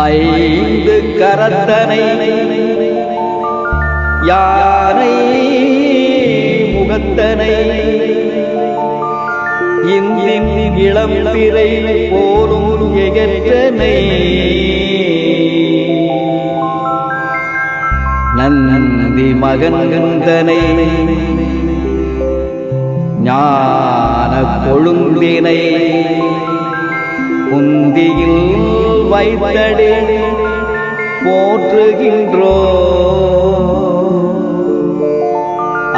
ஐந்து கரத்தனை யானை முகத்தனை இந்தின் இளம்பிறை போலும் எகற்றனை நந்தி மகன்தனை ஞான கொழுந்தினை குந்தியில் வைத்தடே போற்றுகின்றோ.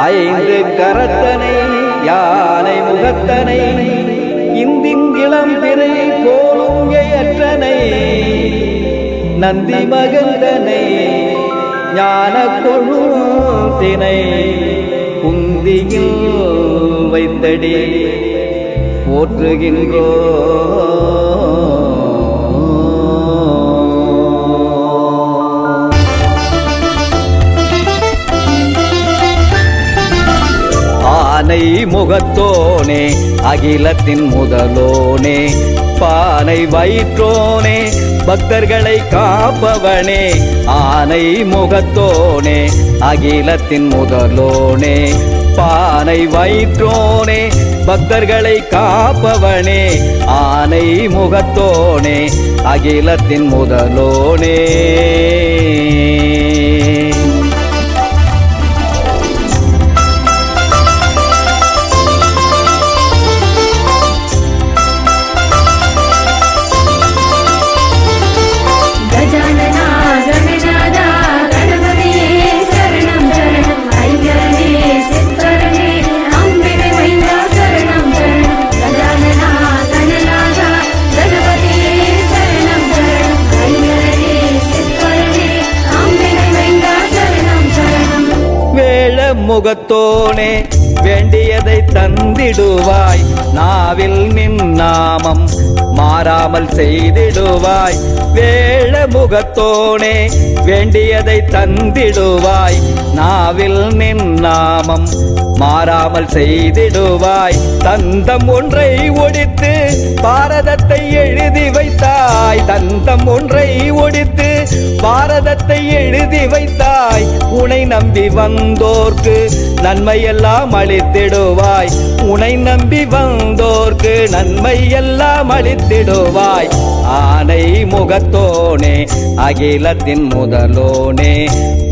ஐந்து கரத்தனை யானை முகத்தனை இந்தின் இளம்பிறை போலும் எற்றனை நந்தி மகந்தனை ஞான கொழுந்தினை குந்தியில் வைத்தடே போற்றுகின்றோ. ஆனை முகத்தோனே அகிலத்தின் முதலோனே பானை வயிற்றோனே பக்தர்களை காப்பவனே. ஆனை முகத்தோனே அகிலத்தின் முதலோனே பானை வயிற்றோனே பக்தர்களை காப்பவனே. ஆனை முகத்தோனே அகிலத்தின் முதலோனே. முகத்தோனே வேண்டியதை தந்திடுவாய் நாவில் நின் நாமம் மாறாமல் செய்திடுவாய். வேள முகத்தோனே வேண்டியதை தந்திடுவாய் நாவில் நின் நாமம் மாறாமல் செய்திடுவாய். தந்தம் ஒன்றை ஒடித்து பாரதத்தை எழுதி வைத்தாய். தந்தம் ஒன்றை ஒடித்து பாரதத்தை எழுதி வைத்தாய். உனை நம்பி வந்தோர்க்கு நன்மையெல்லாம் அளித்திடுவாய். உனை நம்பி வந்தோர்க்கு நன்மையெல்லாம் அளித்திடுவாய். ஆனை முகத்தோனே அகிலத்தின் முதலோனே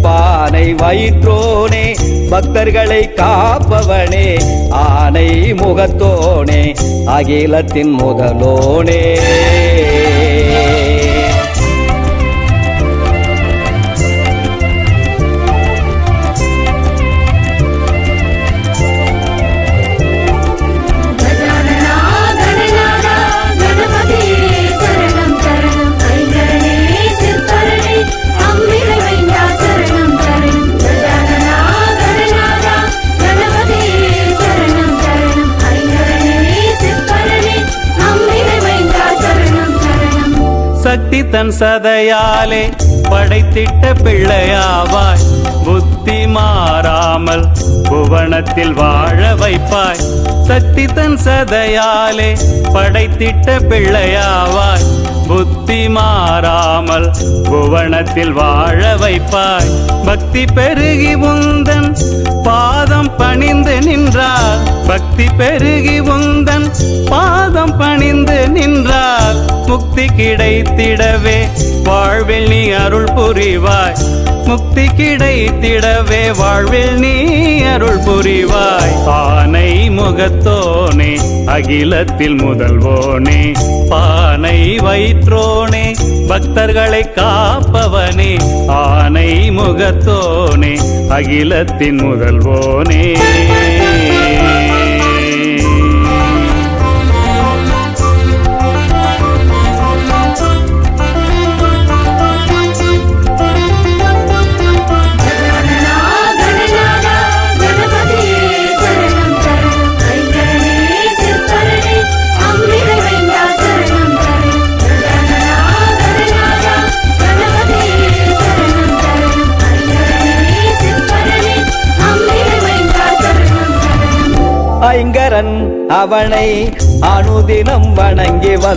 பானை வயிற்றோனே பக்தர்களை காப்பவனே. ஆனை முகத்தோனே அகிலத்தின் முதலோனே. சக்தி தன் சதையாலே படைத்திட்ட பிள்ளையாவாய். புத்தி மாறாமல் புவனத்தில் வாழ வைப்பாய். சக்தி தன் சதையாலே படைத்திட்ட பிள்ளையாவாய். புத்தி மாறாமல் புவனத்தில் வாழ வைப்பாய். பக்தி பெருகி உந்தன் பாதம் பணிந்து நின்றார். பக்தி பெருகி உந்தன் பாதம் பணிந்து நின்றார். முக்தி கிடைத்திடவே வாழ்வில் நீ அருள் புரிவாய். முக்தி கிடைத்திடவே வாழ்வில் நீ அருள் புரிவாய். ஆனை முகத்தோனே அகிலத்தில் முதல்வோனே பானை வயிற்றோனே பக்தர்களை காப்பவனே. ஆனை முகத்தோனே அகிலத்தின் முதல்வோனே. ஐங்கரன் அவனை அனுதினம் வணங்கி வந்த